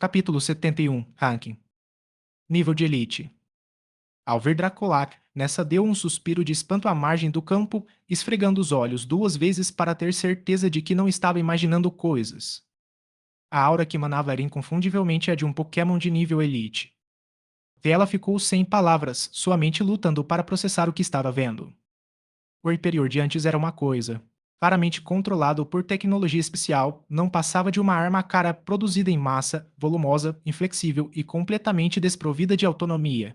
Capítulo 71. Ranking. Nível de Elite. Ao ver Draculac, Nessa deu um suspiro de espanto à margem do campo, esfregando os olhos 2 vezes para ter certeza de que não estava imaginando coisas. A aura que emanava era inconfundivelmente a de um Pokémon de nível Elite. Ela ficou sem palavras, sua mente lutando para processar o que estava vendo. O Hyperior de antes era uma coisa. Claramente controlado por tecnologia especial, não passava de uma arma cara produzida em massa, volumosa, inflexível e completamente desprovida de autonomia.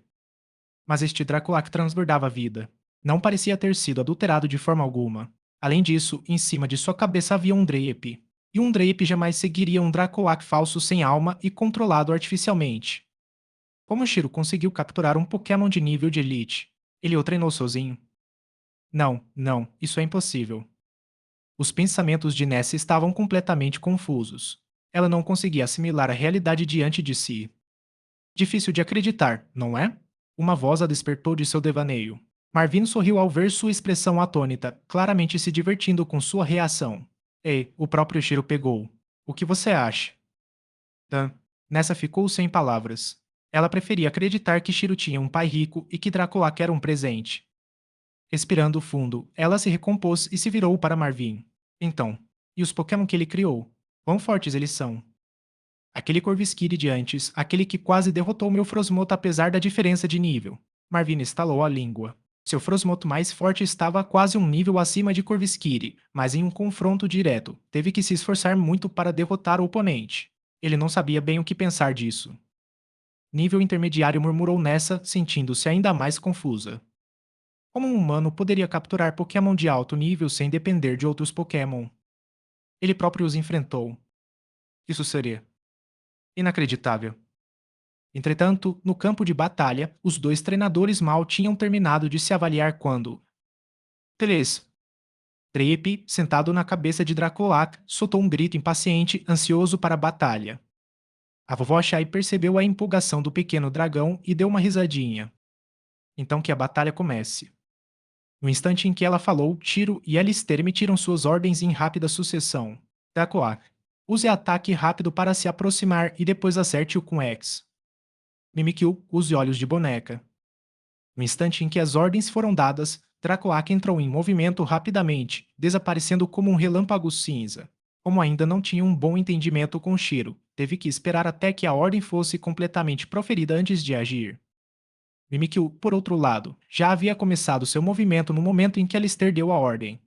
Mas este Draculac transbordava vida. Não parecia ter sido adulterado de forma alguma. Além disso, em cima de sua cabeça havia um Drape. E um Drape jamais seguiria um Draculac falso sem alma e controlado artificialmente. Como Shiro conseguiu capturar um Pokémon de nível de Elite? Ele o treinou sozinho? Não, não, isso é impossível. Os pensamentos de Ness estavam completamente confusos. Ela não conseguia assimilar a realidade diante de si. Difícil de acreditar, não é? Uma voz a despertou de seu devaneio. Marvin sorriu ao ver sua expressão atônita, claramente se divertindo com sua reação. Ei, o próprio Shiro pegou. O que você acha? Dan. Nessa ficou sem palavras. Ela preferia acreditar que Shiro tinha um pai rico e que Draculac era um presente. Respirando fundo, ela se recompôs e se virou para Marvin. Então, e os Pokémon que ele criou? Quão fortes eles são? Aquele Corvisquire de antes, aquele que quase derrotou meu Frosmoto apesar da diferença de nível. Marvin estalou a língua. Seu Frosmoto mais forte estava quase um nível acima de Corvisquire, mas em um confronto direto, teve que se esforçar muito para derrotar o oponente. Ele não sabia bem o que pensar disso. Nível intermediário murmurou Nessa, sentindo-se ainda mais confusa. Como um humano poderia capturar Pokémon de alto nível sem depender de outros Pokémon? Ele próprio os enfrentou. Isso seria inacreditável. Entretanto, no campo de batalha, os dois treinadores mal tinham terminado de se avaliar quando. Teles. Trepe, sentado na cabeça de Draculac, soltou um grito impaciente, ansioso para a batalha. A vovó Shai percebeu a empolgação do pequeno dragão e deu uma risadinha. Então que a batalha comece. No instante em que ela falou, Tiro e Alistair emitiram suas ordens em rápida sucessão. Draculac. Use ataque rápido para se aproximar e depois acerte-o com X. Mimikyu, use olhos de boneca. No instante em que as ordens foram dadas, Draculac entrou em movimento rapidamente, desaparecendo como um relâmpago cinza. Como ainda não tinha um bom entendimento com Shiro, teve que esperar até que a ordem fosse completamente proferida antes de agir. Mimikyu, por outro lado, já havia começado seu movimento no momento em que Alistair deu a ordem.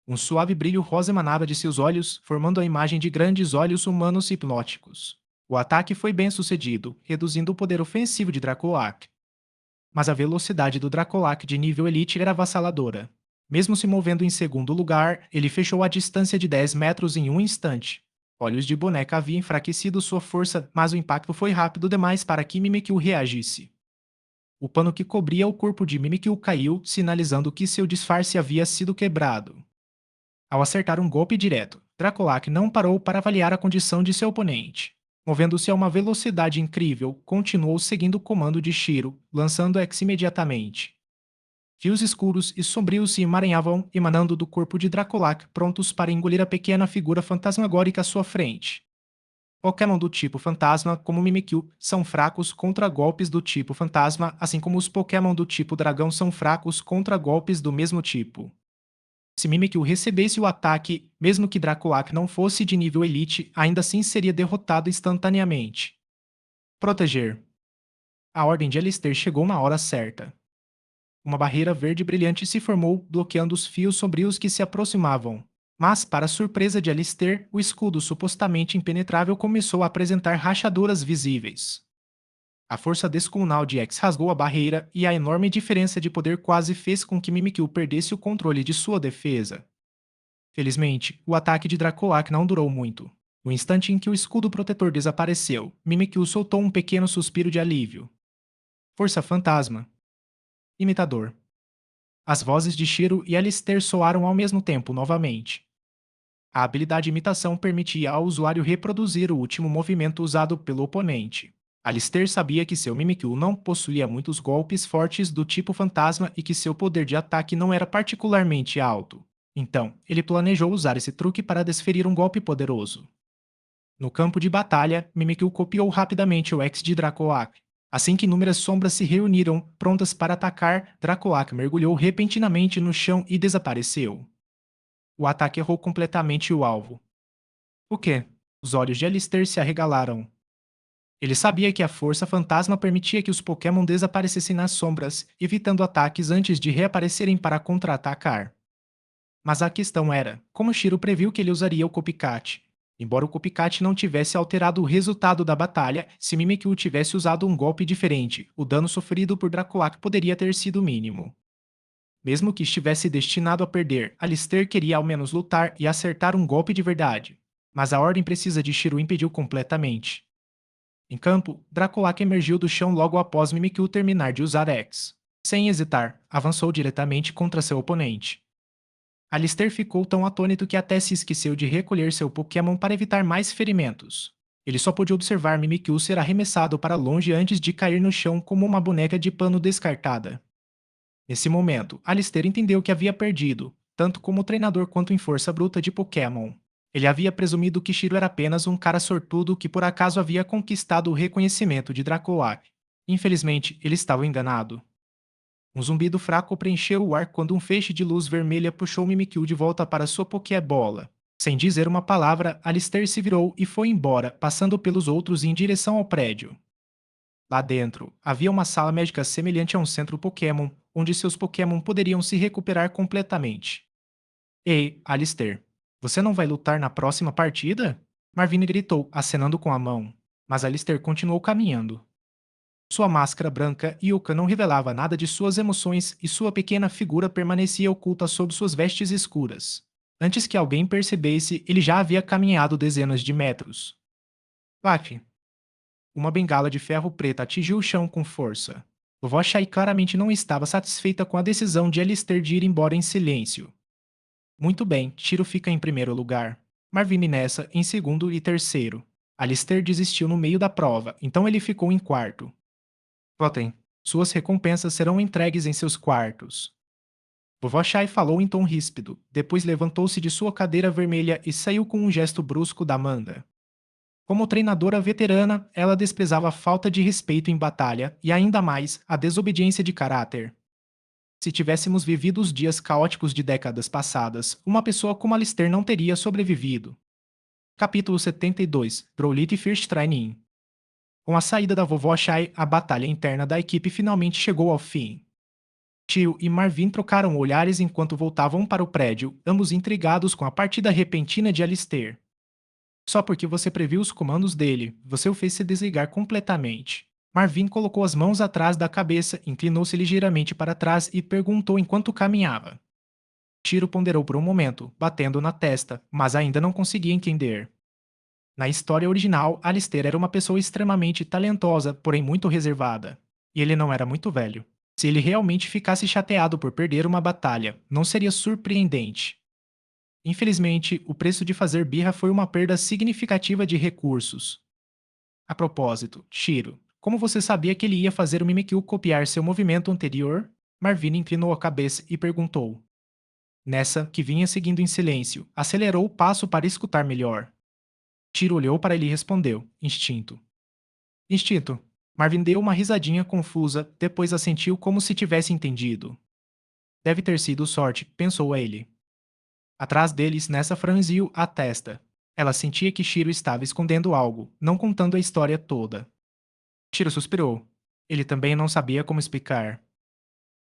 Um suave brilho rosa emanava de seus olhos, formando a imagem de grandes olhos humanos hipnóticos. O ataque foi bem sucedido, reduzindo o poder ofensivo de Draculac. Mas a velocidade do Dracolac de nível Elite era avassaladora. Mesmo se movendo em segundo lugar, ele fechou a distância de 10 metros em um instante. Olhos de boneca havia enfraquecido sua força, mas o impacto foi rápido demais para que Mimikyu reagisse. O pano que cobria o corpo de Mimikyu caiu, sinalizando que seu disfarce havia sido quebrado. Ao acertar um golpe direto, Dracolac não parou para avaliar a condição de seu oponente. Movendo-se a uma velocidade incrível, continuou seguindo o comando de Shiro, lançando X imediatamente. Fios escuros e sombrios se emaranhavam, emanando do corpo de Dracolac, prontos para engolir a pequena figura fantasmagórica à sua frente. Pokémon do tipo fantasma, como Mimikyu, são fracos contra golpes do tipo fantasma, assim como os Pokémon do tipo dragão são fracos contra golpes do mesmo tipo. Se Mimikyu recebesse o ataque, mesmo que Draculac não fosse de nível Elite, ainda assim seria derrotado instantaneamente. Proteger. A ordem de Alistair chegou na hora certa. Uma barreira verde brilhante se formou, bloqueando os fios sombrios que se aproximavam. Mas, para surpresa de Alistair, o escudo supostamente impenetrável começou a apresentar rachaduras visíveis. A força descomunal de X rasgou a barreira e a enorme diferença de poder quase fez com que Mimikyu perdesse o controle de sua defesa. Felizmente, o ataque de Draculac não durou muito. No instante em que o escudo protetor desapareceu, Mimikyu soltou um pequeno suspiro de alívio. Força fantasma. Imitador. As vozes de Shiro e Alistair soaram ao mesmo tempo novamente. A habilidade imitação permitia ao usuário reproduzir o último movimento usado pelo oponente. Alistair sabia que seu Mimikyu não possuía muitos golpes fortes do tipo fantasma e que seu poder de ataque não era particularmente alto. Então, ele planejou usar esse truque para desferir um golpe poderoso. No campo de batalha, Mimikyu copiou rapidamente o X de Dracoac. Assim que inúmeras sombras se reuniram, prontas para atacar, Dracoac mergulhou repentinamente no chão e desapareceu. O ataque errou completamente o alvo. O quê? Os olhos de Alistair se arregalaram. Ele sabia que a força fantasma permitia que os Pokémon desaparecessem nas sombras, evitando ataques antes de reaparecerem para contra-atacar. Mas a questão era, como Shiro previu que ele usaria o Copycat? Embora o Copycat não tivesse alterado o resultado da batalha, se Mimikyu tivesse usado um golpe diferente, o dano sofrido por Draculac poderia ter sido mínimo. Mesmo que estivesse destinado a perder, Alistair queria ao menos lutar e acertar um golpe de verdade. Mas a ordem precisa de Shiro impediu completamente. Em campo, Draculac emergiu do chão logo após Mimikyu terminar de usar X. Sem hesitar, avançou diretamente contra seu oponente. Alistair ficou tão atônito que até se esqueceu de recolher seu Pokémon para evitar mais ferimentos. Ele só pôde observar Mimikyu ser arremessado para longe antes de cair no chão como uma boneca de pano descartada. Nesse momento, Alistair entendeu que havia perdido, tanto como treinador quanto em força bruta de Pokémon. Ele havia presumido que Shiro era apenas um cara sortudo que por acaso havia conquistado o reconhecimento de Draculac. Infelizmente, ele estava enganado. Um zumbido fraco preencheu o ar quando um feixe de luz vermelha puxou Mimikyu de volta para sua Pokébola. Sem dizer uma palavra, Alistair se virou e foi embora, passando pelos outros em direção ao prédio. Lá dentro, havia uma sala médica semelhante a um centro Pokémon, onde seus Pokémon poderiam se recuperar completamente. Ei, Alistair, você não vai lutar na próxima partida? Marvin gritou, acenando com a mão. Mas Alistair continuou caminhando. Sua máscara branca e oca não revelava nada de suas emoções e sua pequena figura permanecia oculta sob suas vestes escuras. Antes que alguém percebesse, ele já havia caminhado dezenas de metros. Laf, uma bengala de ferro preta atingiu o chão com força. Vovó Shai claramente não estava satisfeita com a decisão de Alistair de ir embora em silêncio. Muito bem, Tiro fica em primeiro lugar. Marvin nessa em segundo e terceiro. Alistair desistiu no meio da prova, então ele ficou em quarto. Votem. Suas recompensas serão entregues em seus quartos. Vovó Shai falou em tom ríspido, depois levantou-se de sua cadeira vermelha e saiu com um gesto brusco da Amanda. Como treinadora veterana, ela desprezava a falta de respeito em batalha e ainda mais a desobediência de caráter. Se tivéssemos vivido os dias caóticos de décadas passadas, uma pessoa como Alistair não teria sobrevivido. Capítulo 72 Growlithe First Training. Com a saída da vovó Shai, a batalha interna da equipe finalmente chegou ao fim. Tio e Marvin trocaram olhares enquanto voltavam para o prédio, ambos intrigados com a partida repentina de Alistair. Só porque você previu os comandos dele, você o fez se desligar completamente. Marvin colocou as mãos atrás da cabeça, inclinou-se ligeiramente para trás e perguntou enquanto caminhava. Tiro ponderou por um momento, batendo na testa, mas ainda não conseguia entender. Na história original, Alistair era uma pessoa extremamente talentosa, porém muito reservada. E ele não era muito velho. Se ele realmente ficasse chateado por perder uma batalha, não seria surpreendente. Infelizmente, o preço de fazer birra foi uma perda significativa de recursos. A propósito, Shiro, como você sabia que ele ia fazer o Mimikyu copiar seu movimento anterior? Marvin inclinou a cabeça e perguntou. Nessa, que vinha seguindo em silêncio, acelerou o passo para escutar melhor. Shiro olhou para ele e respondeu, instinto. Instinto. Marvin deu uma risadinha confusa, depois assentiu como se tivesse entendido. Deve ter sido sorte, pensou ele. Atrás deles, Nessa franziu a testa. Ela sentia que Shiro estava escondendo algo, não contando a história toda. Shiro suspirou. Ele também não sabia como explicar.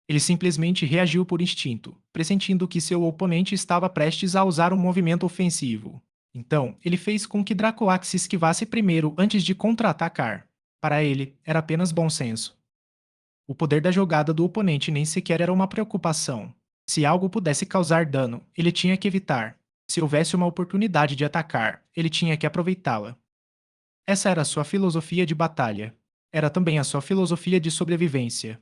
Ele simplesmente reagiu por instinto, pressentindo que seu oponente estava prestes a usar um movimento ofensivo. Então, ele fez com que Draculac se esquivasse primeiro antes de contra-atacar. Para ele, era apenas bom senso. O poder da jogada do oponente nem sequer era uma preocupação. Se algo pudesse causar dano, ele tinha que evitar. Se houvesse uma oportunidade de atacar, ele tinha que aproveitá-la. Essa era a sua filosofia de batalha. Era também a sua filosofia de sobrevivência.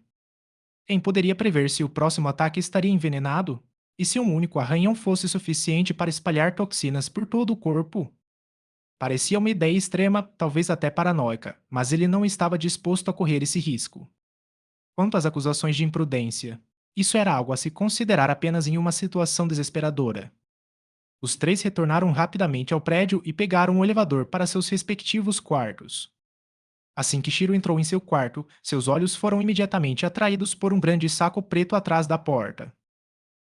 Quem poderia prever se o próximo ataque estaria envenenado? E se um único arranhão fosse suficiente para espalhar toxinas por todo o corpo? Parecia uma ideia extrema, talvez até paranoica, mas ele não estava disposto a correr esse risco. Quanto às acusações de imprudência, isso era algo a se considerar apenas em uma situação desesperadora. Os três retornaram rapidamente ao prédio e pegaram o elevador para seus respectivos quartos. Assim que Shiro entrou em seu quarto, seus olhos foram imediatamente atraídos por um grande saco preto atrás da porta.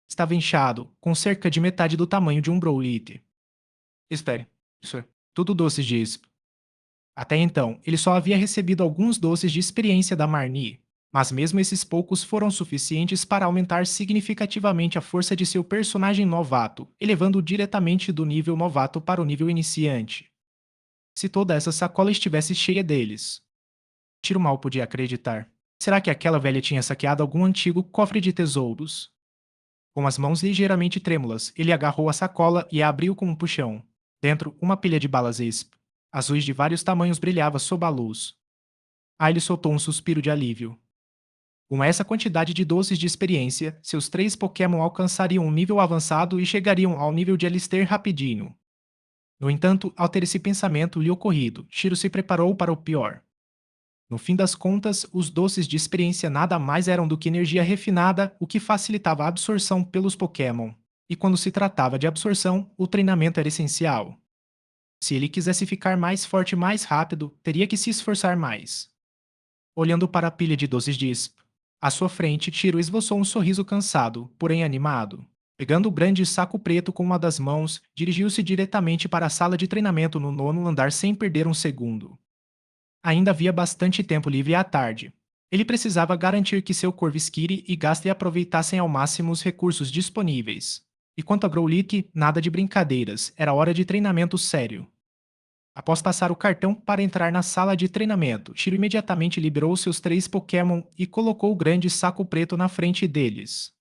Estava inchado, com cerca de metade do tamanho de um Growlithe. Espere, isso é tudo doces de Isp. Até então, ele só havia recebido alguns doces de experiência da Marnie, mas mesmo esses poucos foram suficientes para aumentar significativamente a força de seu personagem novato, elevando-o diretamente do nível novato para o nível iniciante. Se toda essa sacola estivesse cheia deles. Tiro mal podia acreditar. Será que aquela velha tinha saqueado algum antigo cofre de tesouros? Com as mãos ligeiramente trêmulas, ele agarrou a sacola e a abriu com um puxão. Dentro, uma pilha de balas ISP. Azuis de vários tamanhos brilhava sob a luz. Aí ele soltou um suspiro de alívio. Com essa quantidade de doces de experiência, seus três Pokémon alcançariam um nível avançado e chegariam ao nível de Alistair rapidinho. No entanto, ao ter esse pensamento lhe ocorrido, Shiro se preparou para o pior. No fim das contas, os doces de experiência nada mais eram do que energia refinada, o que facilitava a absorção pelos Pokémon. E quando se tratava de absorção, o treinamento era essencial. Se ele quisesse ficar mais forte mais rápido, teria que se esforçar mais. Olhando para a pilha de doces de Isp, à sua frente, Tiro esboçou um sorriso cansado, porém animado. Pegando o grande saco preto com uma das mãos, dirigiu-se diretamente para a sala de treinamento no nono andar sem perder um segundo. Ainda havia bastante tempo livre à tarde. Ele precisava garantir que seu Corvisquire e Gastly aproveitassem ao máximo os recursos disponíveis. E quanto a Growlithe, nada de brincadeiras, era hora de treinamento sério. Após passar o cartão para entrar na sala de treinamento, Shiro imediatamente liberou seus três Pokémon e colocou o grande saco preto na frente deles.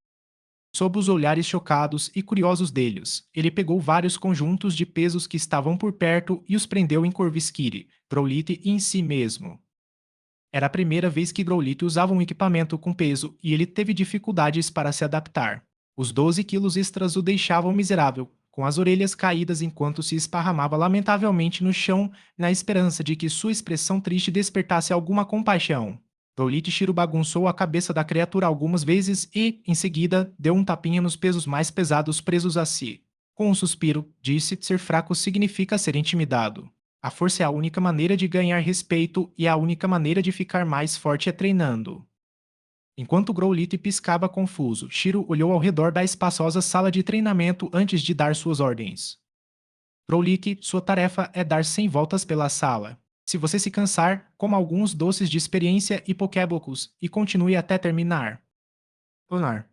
Sob os olhares chocados e curiosos deles, ele pegou vários conjuntos de pesos que estavam por perto e os prendeu em Corvisquire, Growlithe e em si mesmo. Era a primeira vez que Growlithe usava um equipamento com peso e ele teve dificuldades para se adaptar. Os 12 quilos extras o deixavam miserável, com as orelhas caídas enquanto se esparramava lamentavelmente no chão, na esperança de que sua expressão triste despertasse alguma compaixão. Growlithe Shiro bagunçou a cabeça da criatura algumas vezes e, em seguida, deu um tapinha nos pesos mais pesados presos a si. Com um suspiro, disse: ser fraco significa ser intimidado. A força é a única maneira de ganhar respeito e a única maneira de ficar mais forte é treinando. Enquanto Growlithe piscava confuso, Shiro olhou ao redor da espaçosa sala de treinamento antes de dar suas ordens. Growlithe, sua tarefa é dar 100 voltas pela sala. Se você se cansar, coma alguns doces de experiência e Pokéblocos e continue até terminar. Onar.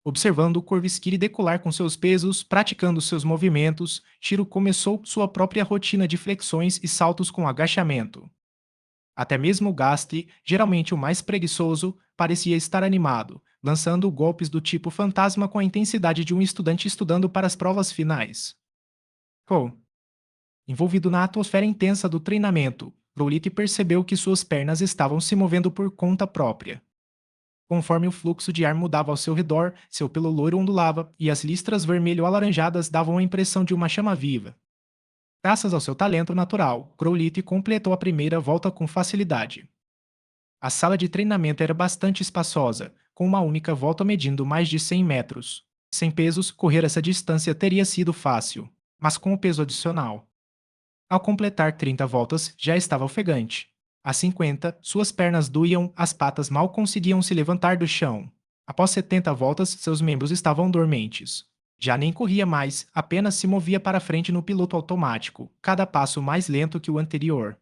Observando o Corvisquire decolar com seus pesos, praticando seus movimentos, Shiro começou sua própria rotina de flexões e saltos com agachamento. Até mesmo Gastly, geralmente o mais preguiçoso, parecia estar animado, lançando golpes do tipo fantasma com a intensidade de um estudante estudando para as provas finais. Oh. Envolvido na atmosfera intensa do treinamento, Growlithe percebeu que suas pernas estavam se movendo por conta própria. Conforme o fluxo de ar mudava ao seu redor, seu pelo loiro ondulava e as listras vermelho-alaranjadas davam a impressão de uma chama viva. Graças ao seu talento natural, Growlithe completou a primeira volta com facilidade. A sala de treinamento era bastante espaçosa, com uma única volta medindo mais de 100 metros. Sem pesos, correr essa distância teria sido fácil, mas com o peso adicional. Ao completar 30 voltas, já estava ofegante. A 50, suas pernas doíam, as patas mal conseguiam se levantar do chão. Após 70 voltas, seus membros estavam dormentes. Já nem corria mais, apenas se movia para frente no piloto automático, cada passo mais lento que o anterior.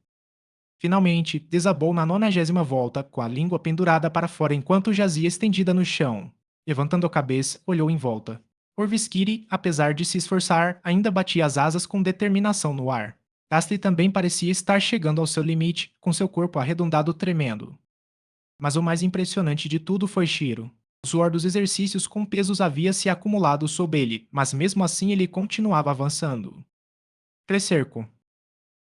Finalmente, desabou na 90ª volta, com a língua pendurada para fora enquanto jazia estendida no chão. Levantando a cabeça, olhou em volta. Corvisquire, apesar de se esforçar, ainda batia as asas com determinação no ar. Gastly também parecia estar chegando ao seu limite, com seu corpo arredondado tremendo. Mas o mais impressionante de tudo foi Shiro. O suor dos exercícios com pesos havia se acumulado sob ele, mas mesmo assim ele continuava avançando. Crescerco.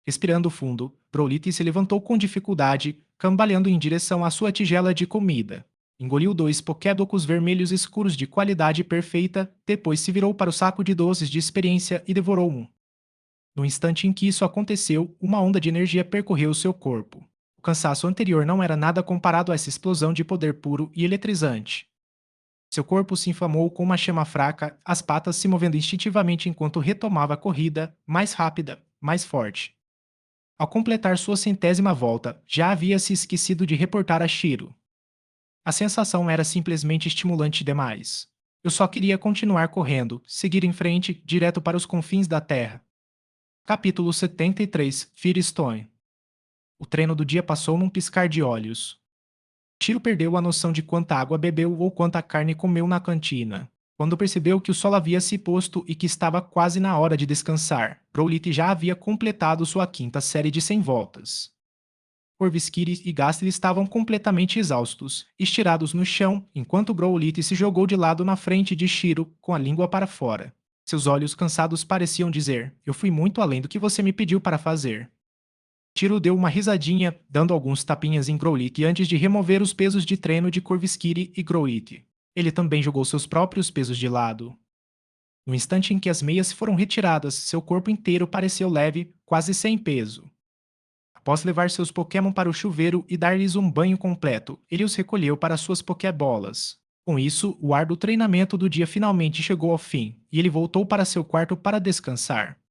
Respirando fundo, Growlithe se levantou com dificuldade, cambaleando em direção à sua tigela de comida. Engoliu 2 Pokéblocos vermelhos escuros de qualidade perfeita, depois se virou para o saco de doces de experiência e devorou um. No instante em que isso aconteceu, uma onda de energia percorreu seu corpo. O cansaço anterior não era nada comparado a essa explosão de poder puro e eletrizante. Seu corpo se inflamou com uma chama fraca, as patas se movendo instintivamente enquanto retomava a corrida, mais rápida, mais forte. Ao completar sua centésima volta, já havia se esquecido de reportar a Shiro. A sensação era simplesmente estimulante demais. Eu só queria continuar correndo, seguir em frente, direto para os confins da Terra. Capítulo 73, Firestone. O treino do dia passou num piscar de olhos. Tiro perdeu a noção de quanta água bebeu ou quanta carne comeu na cantina. Quando percebeu que o sol havia se posto e que estava quase na hora de descansar, Brolite já havia completado sua quinta série de 100 voltas. Corvisquiri e Gastly estavam completamente exaustos, estirados no chão, enquanto Brolite se jogou de lado na frente de Shiro, com a língua para fora. Seus olhos cansados pareciam dizer: Eu fui muito além do que você me pediu para fazer. Tiro deu uma risadinha, dando alguns tapinhas em Growlithe antes de remover os pesos de treino de Corvisquiri e Growlithe. Ele também jogou seus próprios pesos de lado. No instante em que as meias foram retiradas, seu corpo inteiro pareceu leve, quase sem peso. Após levar seus Pokémon para o chuveiro e dar-lhes um banho completo, ele os recolheu para suas Pokébolas. Com isso, o árduo treinamento do dia finalmente chegou ao fim, e ele voltou para seu quarto para descansar.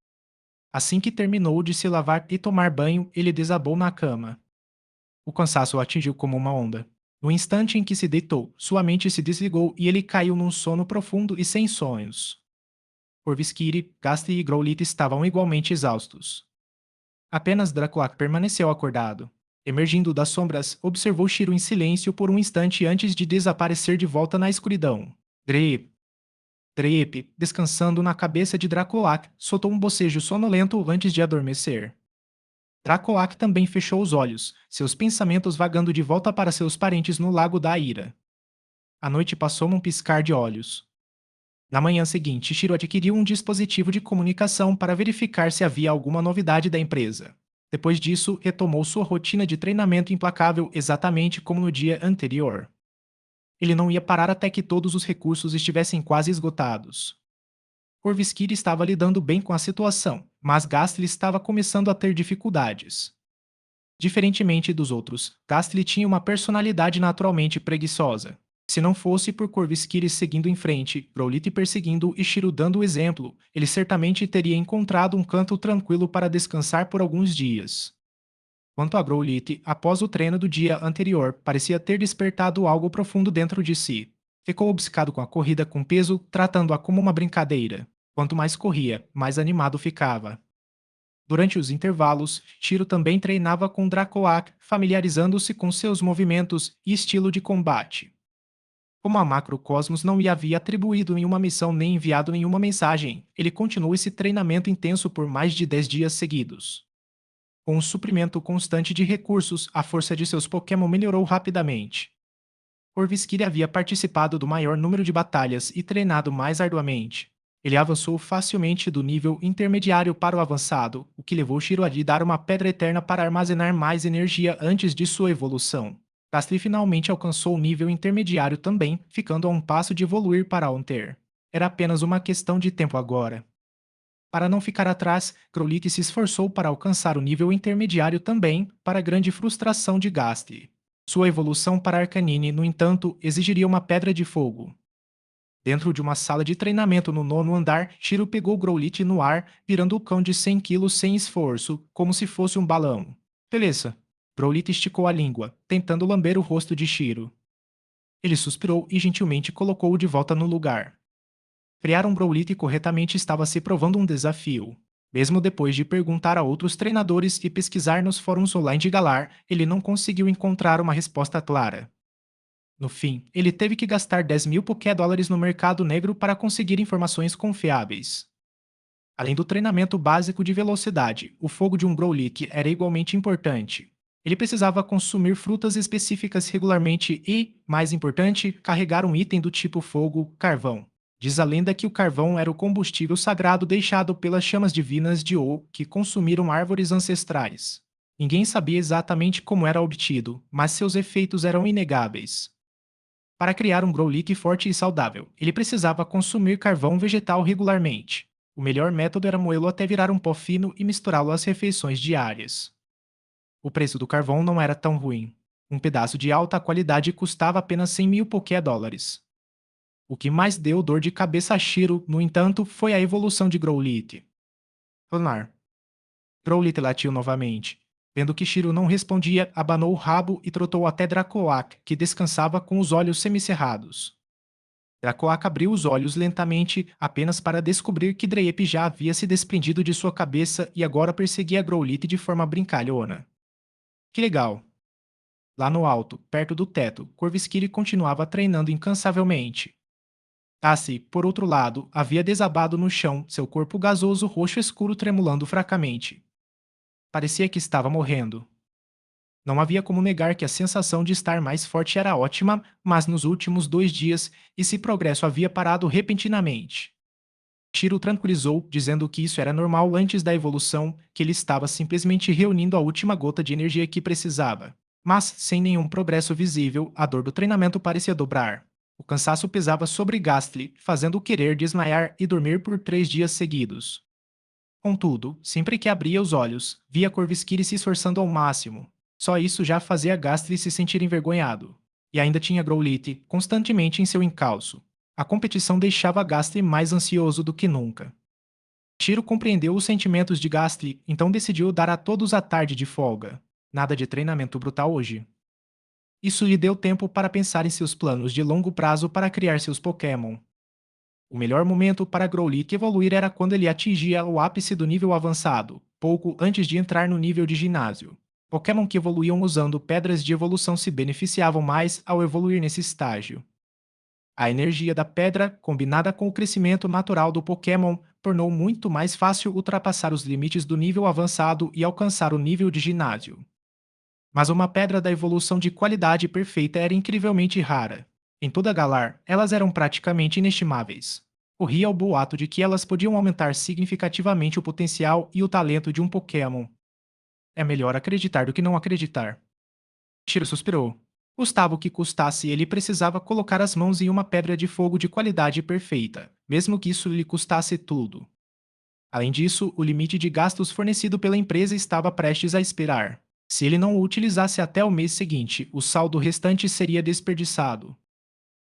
Assim que terminou de se lavar e tomar banho, ele desabou na cama. O cansaço o atingiu como uma onda. No instante em que se deitou, sua mente se desligou e ele caiu num sono profundo e sem sonhos. Corvisquiri, Gastly e Growlithe estavam igualmente exaustos. Apenas Draculac permaneceu acordado. Emergindo das sombras, observou Shiro em silêncio por um instante antes de desaparecer de volta na escuridão. Drip, Drip, descansando na cabeça de Draculac, soltou um bocejo sonolento antes de adormecer. Draculac também fechou os olhos, seus pensamentos vagando de volta para seus parentes no Lago da Ira. A noite passou num piscar de olhos. Na manhã seguinte, Shiro adquiriu um dispositivo de comunicação para verificar se havia alguma novidade da empresa. Depois disso, retomou sua rotina de treinamento implacável exatamente como no dia anterior. Ele não ia parar até que todos os recursos estivessem quase esgotados. Corvisquiri estava lidando bem com a situação, mas Gastly estava começando a ter dificuldades. Diferentemente dos outros, Gastly tinha uma personalidade naturalmente preguiçosa. Se não fosse por Corvisquiri seguindo em frente, Growlithe perseguindo e Shiro dando o exemplo, ele certamente teria encontrado um canto tranquilo para descansar por alguns dias. Quanto a Growlithe, após o treino do dia anterior, parecia ter despertado algo profundo dentro de si. Ficou obcecado com a corrida com peso, tratando-a como uma brincadeira. Quanto mais corria, mais animado ficava. Durante os intervalos, Shiro também treinava com Draculac, familiarizando-se com seus movimentos e estilo de combate. Como a Macrocosmos não lhe havia atribuído nenhuma missão nem enviado nenhuma mensagem, ele continuou esse treinamento intenso por mais de 10 dias seguidos. Com um suprimento constante de recursos, a força de seus Pokémon melhorou rapidamente. Corvisquiri havia participado do maior número de batalhas e treinado mais arduamente. Ele avançou facilmente do nível intermediário para o avançado, o que levou Shiro a lhe dar uma pedra eterna para armazenar mais energia antes de sua evolução. Gastly finalmente alcançou o nível intermediário também, ficando a um passo de evoluir para Haunter. Era apenas uma questão de tempo agora. Para não ficar atrás, Growlithe se esforçou para alcançar o nível intermediário também, para a grande frustração de Gastly. Sua evolução para Arcanine, no entanto, exigiria uma pedra de fogo. Dentro de uma sala de treinamento no nono andar, Shiro pegou Growlithe no ar, virando o cão de 100 quilos sem esforço, como se fosse um balão. Beleza. Growlithe esticou a língua, tentando lamber o rosto de Shiro. Ele suspirou e gentilmente colocou-o de volta no lugar. Criar um Growlithe corretamente estava se provando um desafio. Mesmo depois de perguntar a outros treinadores e pesquisar nos fóruns online de Galar, ele não conseguiu encontrar uma resposta clara. No fim, ele teve que gastar 10.000 Pokédólares no mercado negro para conseguir informações confiáveis. Além do treinamento básico de velocidade, o fogo de um Growlithe era igualmente importante. Ele precisava consumir frutas específicas regularmente e, mais importante, carregar um item do tipo fogo, carvão. Diz a lenda que o carvão era o combustível sagrado deixado pelas chamas divinas de O que consumiram árvores ancestrais. Ninguém sabia exatamente como era obtido, mas seus efeitos eram inegáveis. Para criar um Growlithe forte e saudável, ele precisava consumir carvão vegetal regularmente. O melhor método era moê-lo até virar um pó fino e misturá-lo às refeições diárias. O preço do carvão não era tão ruim. Um pedaço de alta qualidade custava apenas 100.000 Pokédólares. O que mais deu dor de cabeça a Shiro, no entanto, foi a evolução de Growlithe. Clonar. Growlithe latiu novamente. Vendo que Shiro não respondia, abanou o rabo e trotou até Dracoac, que descansava com os olhos semicerrados. Dracoac abriu os olhos lentamente, apenas para descobrir que Dreyep já havia se desprendido de sua cabeça e agora perseguia Growlithe de forma brincalhona. Que legal! Lá no alto, perto do teto, Corvisquire continuava treinando incansavelmente. Tassi, por outro lado, havia desabado no chão, seu corpo gasoso roxo escuro tremulando fracamente. Parecia que estava morrendo. Não havia como negar que a sensação de estar mais forte era ótima, mas nos últimos 2 dias, esse progresso havia parado repentinamente. Shiro tranquilizou, dizendo que isso era normal antes da evolução, que ele estava simplesmente reunindo a última gota de energia que precisava. Mas, sem nenhum progresso visível, a dor do treinamento parecia dobrar. O cansaço pesava sobre Gastly, fazendo-o querer desmaiar e dormir por 3 dias seguidos. Contudo, sempre que abria os olhos, via Corvisquire se esforçando ao máximo. Só isso já fazia Gastly se sentir envergonhado. E ainda tinha Growlithe constantemente em seu encalço. A competição deixava Gastly mais ansioso do que nunca. Shiro compreendeu os sentimentos de Gastly, então decidiu dar a todos a tarde de folga. Nada de treinamento brutal hoje. Isso lhe deu tempo para pensar em seus planos de longo prazo para criar seus Pokémon. O melhor momento para Growlithe evoluir era quando ele atingia o ápice do nível avançado, pouco antes de entrar no nível de ginásio. Pokémon que evoluíam usando pedras de evolução se beneficiavam mais ao evoluir nesse estágio. A energia da pedra, combinada com o crescimento natural do Pokémon, tornou muito mais fácil ultrapassar os limites do nível avançado e alcançar o nível de ginásio. Mas uma pedra da evolução de qualidade perfeita era incrivelmente rara. Em toda Galar, elas eram praticamente inestimáveis. Corria o boato de que elas podiam aumentar significativamente o potencial e o talento de um Pokémon. É melhor acreditar do que não acreditar. Shiro suspirou. Custava o que custasse, ele precisava colocar as mãos em uma pedra de fogo de qualidade perfeita, mesmo que isso lhe custasse tudo. Além disso, o limite de gastos fornecido pela empresa estava prestes a expirar. Se ele não o utilizasse até o mês seguinte, o saldo restante seria desperdiçado.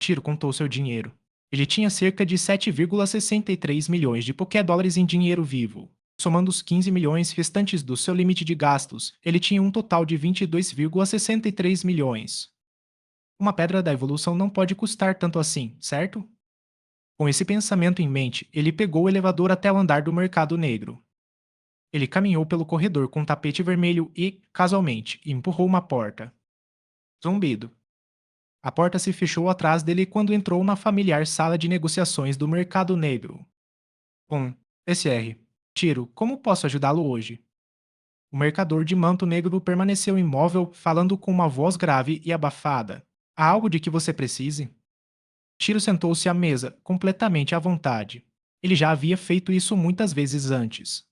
Tiro contou seu dinheiro. Ele tinha cerca de 7,63 milhões de Pokédólares em dinheiro vivo. Somando os 15 milhões restantes do seu limite de gastos, ele tinha um total de 22,63 milhões. Uma pedra da evolução não pode custar tanto assim, certo? Com esse pensamento em mente, ele pegou o elevador até o andar do mercado negro. Ele caminhou pelo corredor com um tapete vermelho e, casualmente, empurrou uma porta. Zumbido. A porta se fechou atrás dele quando entrou na familiar sala de negociações do mercado negro. SR. Tiro, como posso ajudá-lo hoje? O mercador de manto negro permaneceu imóvel, falando com uma voz grave e abafada. Há algo de que você precise? Tiro sentou-se à mesa, completamente à vontade. Ele já havia feito isso muitas vezes antes.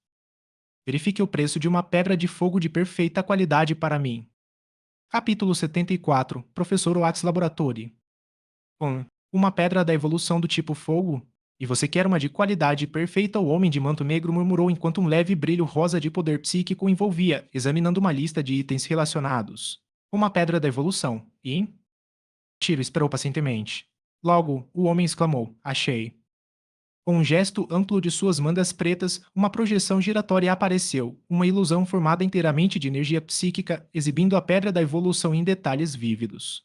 Verifique o preço de uma pedra de fogo de perfeita qualidade para mim. Capítulo 74. Professor Wax Laboratory. Uma pedra da evolução do tipo fogo? E você quer uma de qualidade perfeita? O homem de manto negro murmurou enquanto um leve brilho rosa de poder psíquico o envolvia, examinando uma lista de itens relacionados. Uma pedra da evolução. E? Tiro esperou pacientemente. Logo, o homem exclamou: Achei. Com um gesto amplo de suas mangas pretas, uma projeção giratória apareceu, uma ilusão formada inteiramente de energia psíquica, exibindo a pedra da evolução em detalhes vívidos.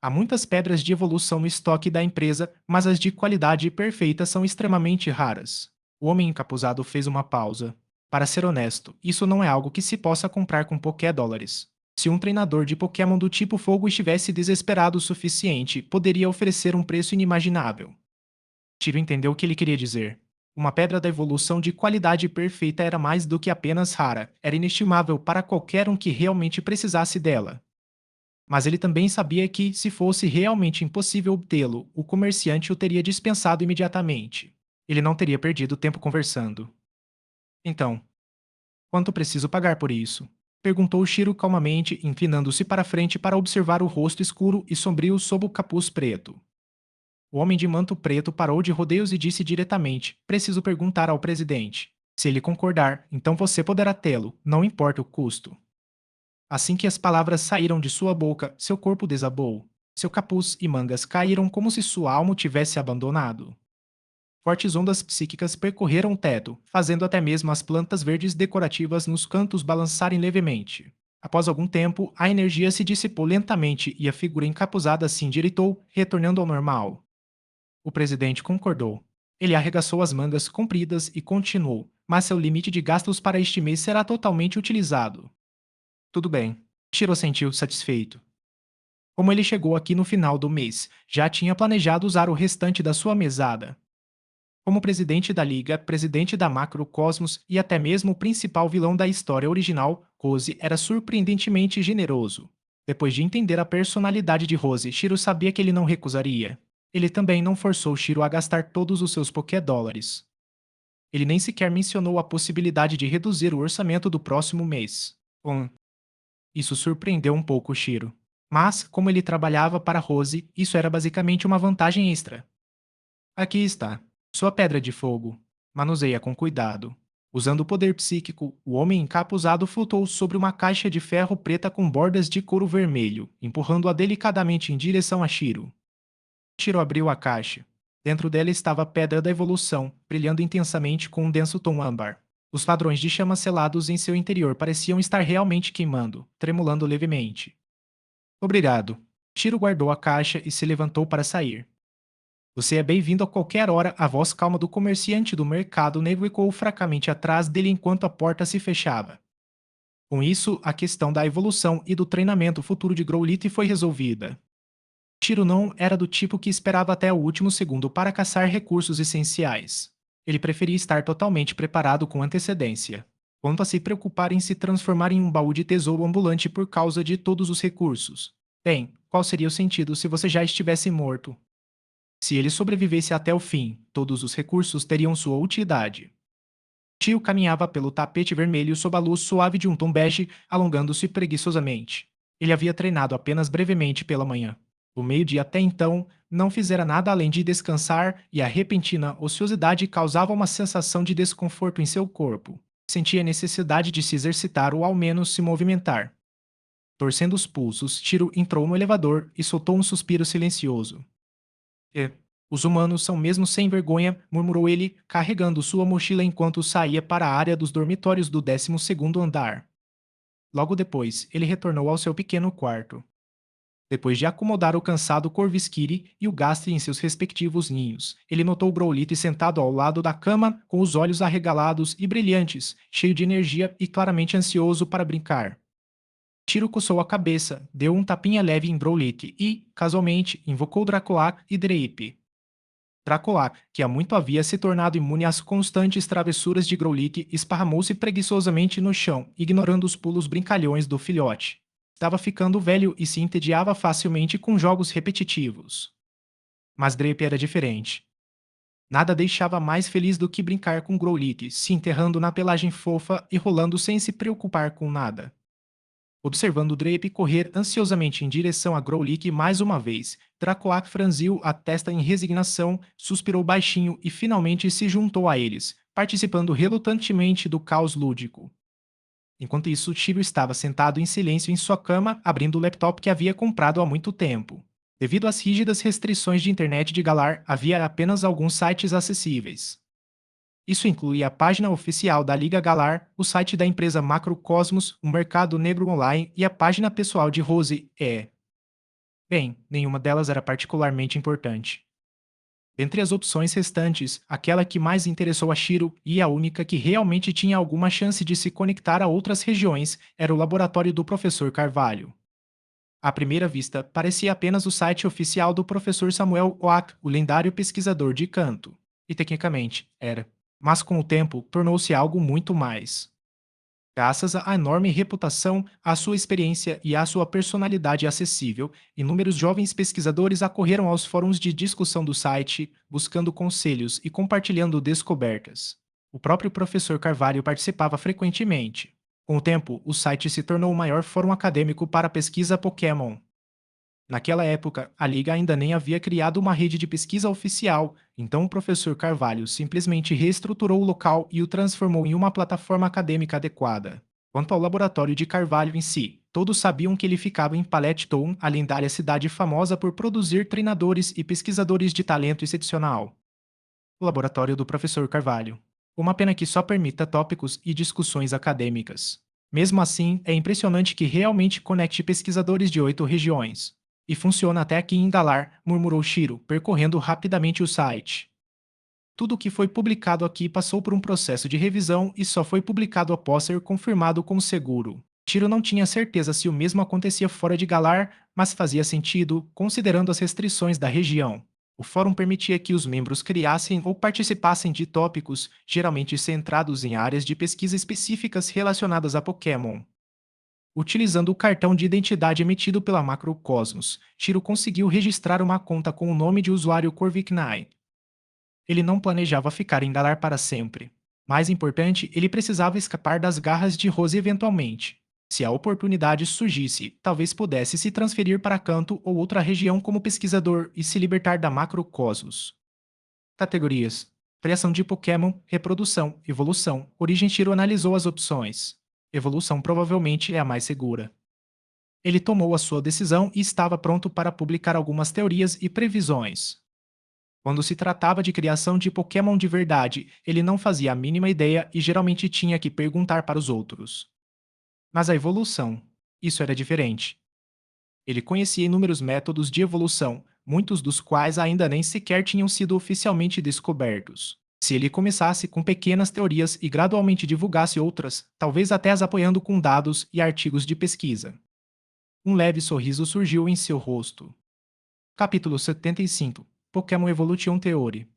Há muitas pedras de evolução no estoque da empresa, mas as de qualidade perfeita são extremamente raras. O homem encapuzado fez uma pausa. Para ser honesto, isso não é algo que se possa comprar com Pokédólares. Se um treinador de Pokémon do tipo fogo estivesse desesperado o suficiente, poderia oferecer um preço inimaginável. Tiro entendeu o que ele queria dizer. Uma pedra da evolução de qualidade perfeita era mais do que apenas rara, era inestimável para qualquer um que realmente precisasse dela. Mas ele também sabia que, se fosse realmente impossível obtê-lo, o comerciante o teria dispensado imediatamente. Ele não teria perdido tempo conversando. Então, quanto preciso pagar por isso? Perguntou Shiro calmamente, inclinando-se para frente para observar o rosto escuro e sombrio sob o capuz preto. O homem de manto preto parou de rodeios e disse diretamente: Preciso perguntar ao presidente. Se ele concordar, então você poderá tê-lo, não importa o custo. Assim que as palavras saíram de sua boca, seu corpo desabou. Seu capuz e mangas caíram como se sua alma o tivesse abandonado. Fortes ondas psíquicas percorreram o teto, fazendo até mesmo as plantas verdes decorativas nos cantos balançarem levemente. Após algum tempo, a energia se dissipou lentamente e a figura encapuzada se endireitou, retornando ao normal. O presidente concordou. Ele arregaçou as mangas compridas e continuou, mas seu limite de gastos para este mês será totalmente utilizado. Tudo bem. Shiro sentiu satisfeito. Como ele chegou aqui no final do mês, já tinha planejado usar o restante da sua mesada. Como presidente da Liga, presidente da Macrocosmos e até mesmo o principal vilão da história original, Rose era surpreendentemente generoso. Depois de entender a personalidade de Rose, Shiro sabia que ele não recusaria. Ele também não forçou Shiro a gastar todos os seus Pokédólares. Ele nem sequer mencionou a possibilidade de reduzir o orçamento do próximo mês. Isso surpreendeu um pouco Shiro. Mas, como ele trabalhava para Rose, isso era basicamente uma vantagem extra. Aqui está. Sua pedra de fogo. Manuseia com cuidado. Usando o poder psíquico, o homem encapuzado flutuou sobre uma caixa de ferro preta com bordas de couro vermelho, empurrando-a delicadamente em direção a Shiro. Shiro abriu a caixa. Dentro dela estava a Pedra da Evolução, brilhando intensamente com um denso tom âmbar. Os padrões de chamas selados em seu interior pareciam estar realmente queimando, tremulando levemente. Obrigado. Shiro guardou a caixa e se levantou para sair. Você é bem-vindo a qualquer hora, a voz calma do comerciante do mercado negro ecoou fracamente atrás dele enquanto a porta se fechava. Com isso, a questão da evolução e do treinamento futuro de Growlithe foi resolvida. Shiro não era do tipo que esperava até o último segundo para caçar recursos essenciais. Ele preferia estar totalmente preparado com antecedência. Quanto a se preocupar em se transformar em um baú de tesouro ambulante por causa de todos os recursos. Bem, qual seria o sentido se você já estivesse morto? Se ele sobrevivesse até o fim, todos os recursos teriam sua utilidade. Tio caminhava pelo tapete vermelho sob a luz suave de um tom bege, alongando-se preguiçosamente. Ele havia treinado apenas brevemente pela manhã. O meio-dia até então não fizera nada além de descansar e a repentina ociosidade causava uma sensação de desconforto em seu corpo. Sentia a necessidade de se exercitar ou ao menos se movimentar. Torcendo os pulsos, Tiro entrou no elevador e soltou um suspiro silencioso. Os humanos são mesmo sem vergonha, murmurou ele, carregando sua mochila enquanto saía para a área dos dormitórios do 12º andar. Logo depois, ele retornou ao seu pequeno quarto. Depois de acomodar o cansado Corvisquiri e o Gastly em seus respectivos ninhos, ele notou Growlithe sentado ao lado da cama, com os olhos arregalados e brilhantes, cheio de energia e claramente ansioso para brincar. Tiro coçou a cabeça, deu um tapinha leve em Growlithe e, casualmente, invocou Dracolac e Dreip. Dracolac, que há muito havia se tornado imune às constantes travessuras de Growlithe, esparramou-se preguiçosamente no chão, ignorando os pulos brincalhões do filhote. Estava ficando velho e se entediava facilmente com jogos repetitivos. Mas Dreip era diferente. Nada deixava mais feliz do que brincar com Growlithe, se enterrando na pelagem fofa e rolando sem se preocupar com nada. Observando Drape correr ansiosamente em direção a Growlithe mais uma vez, Dracolac franziu a testa em resignação, suspirou baixinho e finalmente se juntou a eles, participando relutantemente do caos lúdico. Enquanto isso, Shiro estava sentado em silêncio em sua cama, abrindo o laptop que havia comprado há muito tempo. Devido às rígidas restrições de internet de Galar, havia apenas alguns sites acessíveis. Isso inclui a página oficial da Liga Galar, o site da empresa Macrocosmos, o Mercado Negro Online e a página pessoal de Rose E. Bem, nenhuma delas era particularmente importante. Dentre as opções restantes, aquela que mais interessou a Shiro e a única que realmente tinha alguma chance de se conectar a outras regiões era o laboratório do professor Carvalho. À primeira vista, parecia apenas o site oficial do professor Samuel Oak, o lendário pesquisador de canto. E tecnicamente, era. Mas com o tempo, tornou-se algo muito mais. Graças à enorme reputação, à sua experiência e à sua personalidade acessível, inúmeros jovens pesquisadores acorreram aos fóruns de discussão do site, buscando conselhos e compartilhando descobertas. O próprio professor Carvalho participava frequentemente. Com o tempo, o site se tornou o maior fórum acadêmico para pesquisa Pokémon. Naquela época, a Liga ainda nem havia criado uma rede de pesquisa oficial, então o professor Carvalho simplesmente reestruturou o local e o transformou em uma plataforma acadêmica adequada. Quanto ao laboratório de Carvalho em si, Todos sabiam que ele ficava em Pallet Town, a lendária cidade famosa por produzir treinadores e pesquisadores de talento excepcional. O laboratório do professor Carvalho. Uma pena que só permita tópicos e discussões acadêmicas. Mesmo assim, é impressionante que realmente conecte pesquisadores de 8 regiões. E funciona até aqui em Galar, murmurou Shiro, percorrendo rapidamente o site. Tudo o que foi publicado aqui passou por um processo de revisão e só foi publicado após ser confirmado como seguro. Tiro não tinha certeza se o mesmo acontecia fora de Galar, mas fazia sentido, considerando as restrições da região. O fórum permitia que os membros criassem ou participassem de tópicos, geralmente centrados em áreas de pesquisa específicas relacionadas a Pokémon. Utilizando o cartão de identidade emitido pela Macrocosmos, Tiro conseguiu registrar uma conta com o nome de usuário Corviknight. Ele não planejava ficar em Galar para sempre. Mais importante, ele precisava escapar das garras de Rose eventualmente. Se a oportunidade surgisse, talvez pudesse se transferir para Canto ou outra região como pesquisador e se libertar da Macrocosmos. Categorias: Criação de Pokémon, Reprodução, Evolução. Origem Shiro analisou as opções. Evolução provavelmente é a mais segura. Ele tomou a sua decisão e estava pronto para publicar algumas teorias e previsões. Quando se tratava de criação de Pokémon de verdade, ele não fazia a mínima ideia e geralmente tinha que perguntar para os outros. Mas a evolução, isso era diferente. Ele conhecia inúmeros métodos de evolução, muitos dos quais ainda nem sequer tinham sido oficialmente descobertos. Se ele começasse com pequenas teorias e gradualmente divulgasse outras, talvez até as apoiando com dados e artigos de pesquisa. Um leve sorriso surgiu em seu rosto. Capítulo 75. Pokémon Evolution Theory.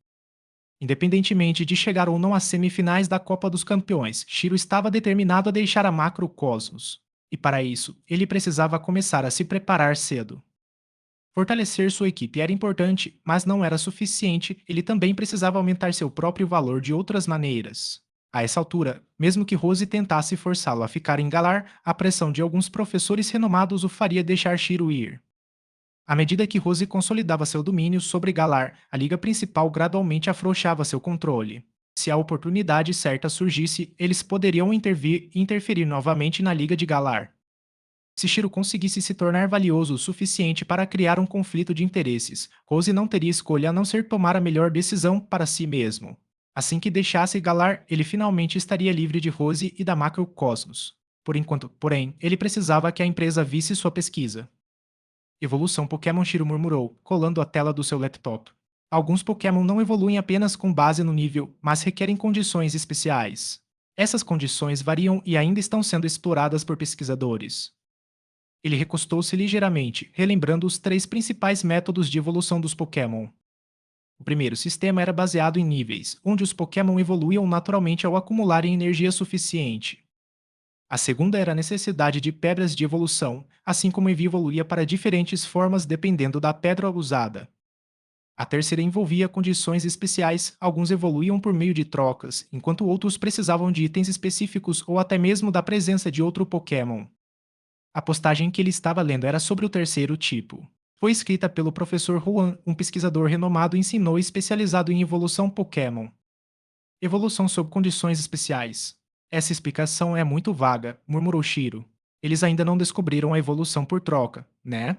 Independentemente de chegar ou não às semifinais da Copa dos Campeões, Shiro estava determinado a deixar a Macrocosmos. E para isso, ele precisava começar a se preparar cedo. Fortalecer sua equipe era importante, mas não era suficiente, ele também precisava aumentar seu próprio valor de outras maneiras. A essa altura, mesmo que Rose tentasse forçá-lo a ficar em Galar, a pressão de alguns professores renomados o faria deixar Shiro ir. À medida que Rose consolidava seu domínio sobre Galar, a liga principal gradualmente afrouxava seu controle. Se a oportunidade certa surgisse, eles poderiam intervir e interferir novamente na liga de Galar. Se Shiro conseguisse se tornar valioso o suficiente para criar um conflito de interesses, Rose não teria escolha a não ser tomar a melhor decisão para si mesmo. Assim que deixasse Galar, ele finalmente estaria livre de Rose e da Macrocosmos. Por enquanto, porém, ele precisava que a empresa visse sua pesquisa. Evolução Pokémon, Shiro murmurou, colando a tela do seu laptop. Alguns Pokémon não evoluem apenas com base no nível, mas requerem condições especiais. Essas condições variam e ainda estão sendo exploradas por pesquisadores. Ele recostou-se ligeiramente, relembrando os 3 principais métodos de evolução dos Pokémon. O primeiro sistema era baseado em níveis, onde os Pokémon evoluíam naturalmente ao acumularem energia suficiente. A segunda era a necessidade de pedras de evolução, assim como Eevee evoluía para diferentes formas dependendo da pedra usada. A terceira envolvia condições especiais, alguns evoluíam por meio de trocas, enquanto outros precisavam de itens específicos ou até mesmo da presença de outro Pokémon. A postagem que ele estava lendo era sobre o terceiro tipo. Foi escrita pelo professor Juan, um pesquisador renomado e ensinou especializado em evolução Pokémon. Evolução sob condições especiais. Essa explicação é muito vaga, murmurou Shiro. Eles ainda não descobriram a evolução por troca, né?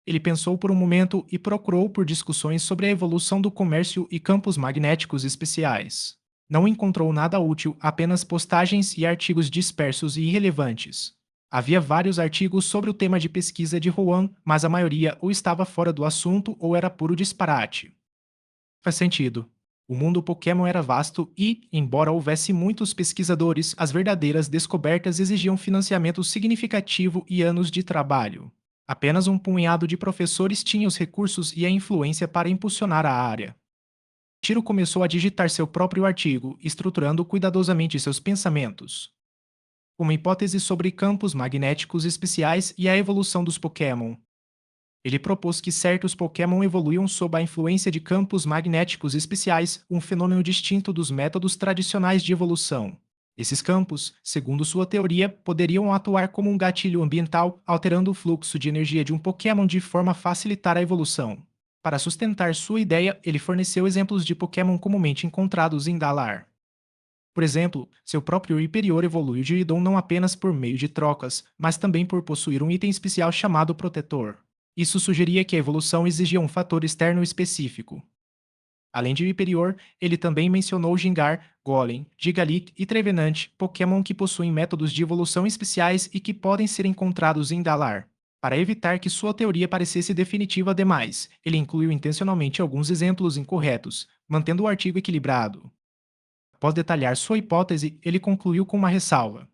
Ele pensou por um momento e procurou por discussões sobre a evolução do comércio e campos magnéticos especiais. Não encontrou nada útil, apenas postagens e artigos dispersos e irrelevantes. Havia vários artigos sobre o tema de pesquisa de Juan, mas a maioria ou estava fora do assunto ou era puro disparate. Faz sentido. O mundo Pokémon era vasto e, embora houvesse muitos pesquisadores, as verdadeiras descobertas exigiam financiamento significativo e anos de trabalho. Apenas um punhado de professores tinha os recursos e a influência para impulsionar a área. Tiro começou a digitar seu próprio artigo, estruturando cuidadosamente seus pensamentos. Uma hipótese sobre campos magnéticos especiais e a evolução dos Pokémon. Ele propôs que certos Pokémon evoluíam sob a influência de campos magnéticos especiais, um fenômeno distinto dos métodos tradicionais de evolução. Esses campos, segundo sua teoria, poderiam atuar como um gatilho ambiental, alterando o fluxo de energia de um Pokémon de forma a facilitar a evolução. Para sustentar sua ideia, ele forneceu exemplos de Pokémon comumente encontrados em Galar. Por exemplo, seu próprio Hyperior evoluiu de Idon não apenas por meio de trocas, mas também por possuir um item especial chamado Protetor. Isso sugeria que a evolução exigia um fator externo específico. Além de Hyperior, ele também mencionou Gingar, Golem, Gigalith e Trevenant, Pokémon que possuem métodos de evolução especiais e que podem ser encontrados em Galar. Para evitar que sua teoria parecesse definitiva demais, ele incluiu intencionalmente alguns exemplos incorretos, mantendo o artigo equilibrado. Após detalhar sua hipótese, ele concluiu com uma ressalva.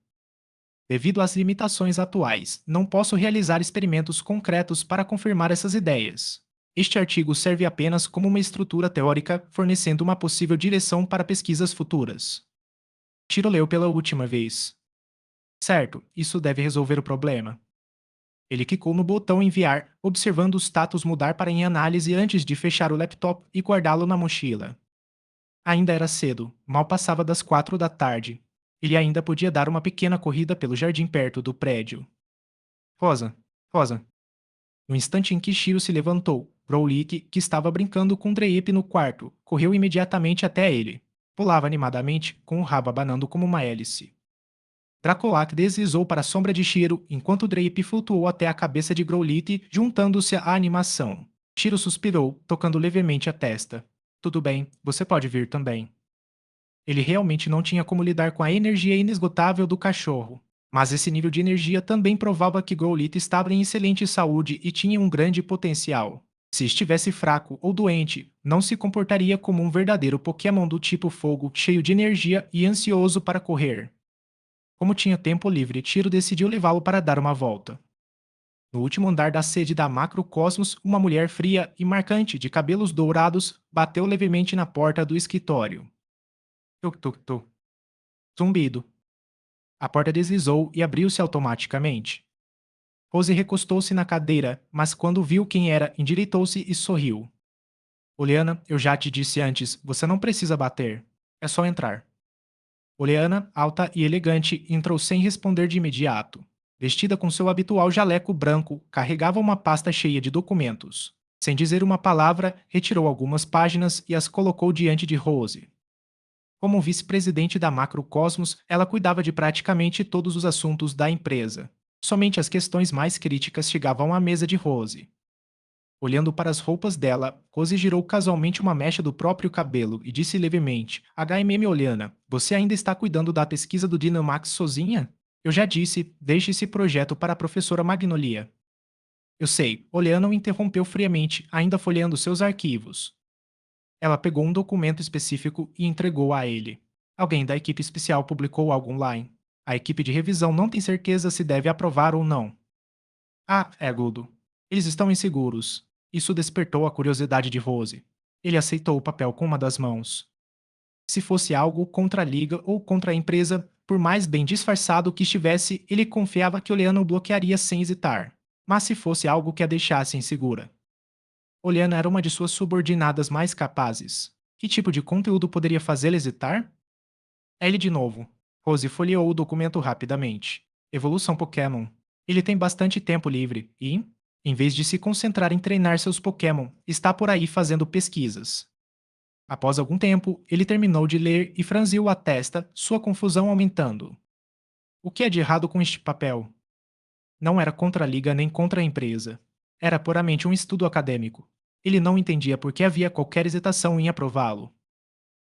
Devido às limitações atuais, não posso realizar experimentos concretos para confirmar essas ideias. Este artigo serve apenas como uma estrutura teórica, fornecendo uma possível direção para pesquisas futuras. Tiro leu pela última vez. Certo, isso deve resolver o problema. Ele clicou no botão enviar, observando o status mudar para em análise antes de fechar o laptop e guardá-lo na mochila. Ainda era cedo, mal passava das 4 da tarde. Ele ainda podia dar uma pequena corrida pelo jardim perto do prédio. Rosa, Rosa. No instante em que Shiro se levantou, Growlithe, que estava brincando com Dreip no quarto, correu imediatamente até ele. Pulava animadamente, com o rabo abanando como uma hélice. Dracolac deslizou para a sombra de Shiro, enquanto Dreip flutuou até a cabeça de Growlithe, juntando-se à animação. Shiro suspirou, tocando levemente a testa. Tudo bem, você pode vir também. Ele realmente não tinha como lidar com a energia inesgotável do cachorro. Mas esse nível de energia também provava que Growlithe estava em excelente saúde e tinha um grande potencial. Se estivesse fraco ou doente, não se comportaria como um verdadeiro Pokémon do tipo fogo, cheio de energia e ansioso para correr. Como tinha tempo livre, Tiro decidiu levá-lo para dar uma volta. No último andar da sede da Macrocosmos, uma mulher fria e marcante de cabelos dourados bateu levemente na porta do escritório. Tuk tuk tuk. Zumbido. A porta deslizou e abriu-se automaticamente. Rose recostou-se na cadeira, mas quando viu quem era, endireitou-se e sorriu. Oleana, eu já te disse antes, você não precisa bater. É só entrar. Oleana, alta e elegante, entrou sem responder de imediato. Vestida com seu habitual jaleco branco, carregava uma pasta cheia de documentos. Sem dizer uma palavra, retirou algumas páginas e as colocou diante de Rose. Como vice-presidente da Macrocosmos, ela cuidava de praticamente todos os assuntos da empresa. Somente as questões mais críticas chegavam à mesa de Rose. Olhando para as roupas dela, Rose girou casualmente uma mecha do próprio cabelo e disse levemente: HMM você ainda está cuidando da pesquisa do Dynamax sozinha? Eu já disse, deixe esse projeto para a professora Magnolia. Eu sei, Oleana o interrompeu friamente, ainda folheando seus arquivos. Ela pegou um documento específico e entregou a ele. Alguém da equipe especial publicou algo online. A equipe de revisão não tem certeza se deve aprovar ou não. Ah, é agudo. Eles estão inseguros. Isso despertou a curiosidade de Rose. Ele aceitou o papel com uma das mãos. Se fosse algo contra a liga ou contra a empresa, por mais bem disfarçado que estivesse, ele confiava que Oleana o bloquearia sem hesitar. Mas se fosse algo que a deixasse insegura? Oleana era uma de suas subordinadas mais capazes. Que tipo de conteúdo poderia fazê-la hesitar? É ele de novo. Rose folheou o documento rapidamente. Evolução Pokémon. Ele tem bastante tempo livre e, em vez de se concentrar em treinar seus Pokémon, está por aí fazendo pesquisas. Após algum tempo, ele terminou de ler e franziu a testa, sua confusão aumentando. O que é de errado com este papel? Não era contra a liga nem contra a empresa. Era puramente um estudo acadêmico. Ele não entendia por que havia qualquer hesitação em aprová-lo.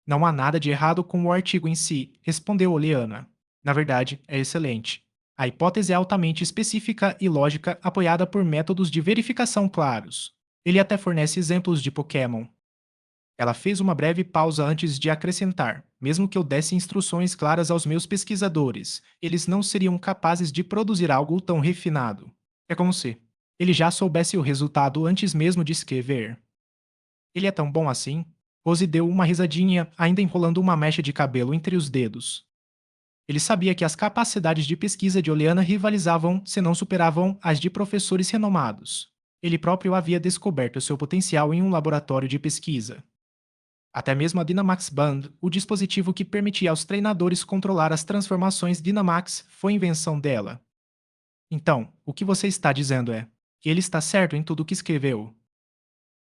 Não há nada de errado com o artigo em si, respondeu Oleana. Na verdade, é excelente. A hipótese é altamente específica e lógica, apoiada por métodos de verificação claros. Ele até fornece exemplos de Pokémon. Ela fez uma breve pausa antes de acrescentar: mesmo que eu desse instruções claras aos meus pesquisadores, eles não seriam capazes de produzir algo tão refinado. É como se ele já soubesse o resultado antes mesmo de escrever. Ele é tão bom assim? Rose deu uma risadinha, ainda enrolando uma mecha de cabelo entre os dedos. Ele sabia que as capacidades de pesquisa de Oleana rivalizavam, se não superavam, as de professores renomados. Ele próprio havia descoberto seu potencial em um laboratório de pesquisa. Até mesmo a Dynamax Band, o dispositivo que permitia aos treinadores controlar as transformações Dynamax, foi invenção dela. Então, o que você está dizendo é que ele está certo em tudo o que escreveu.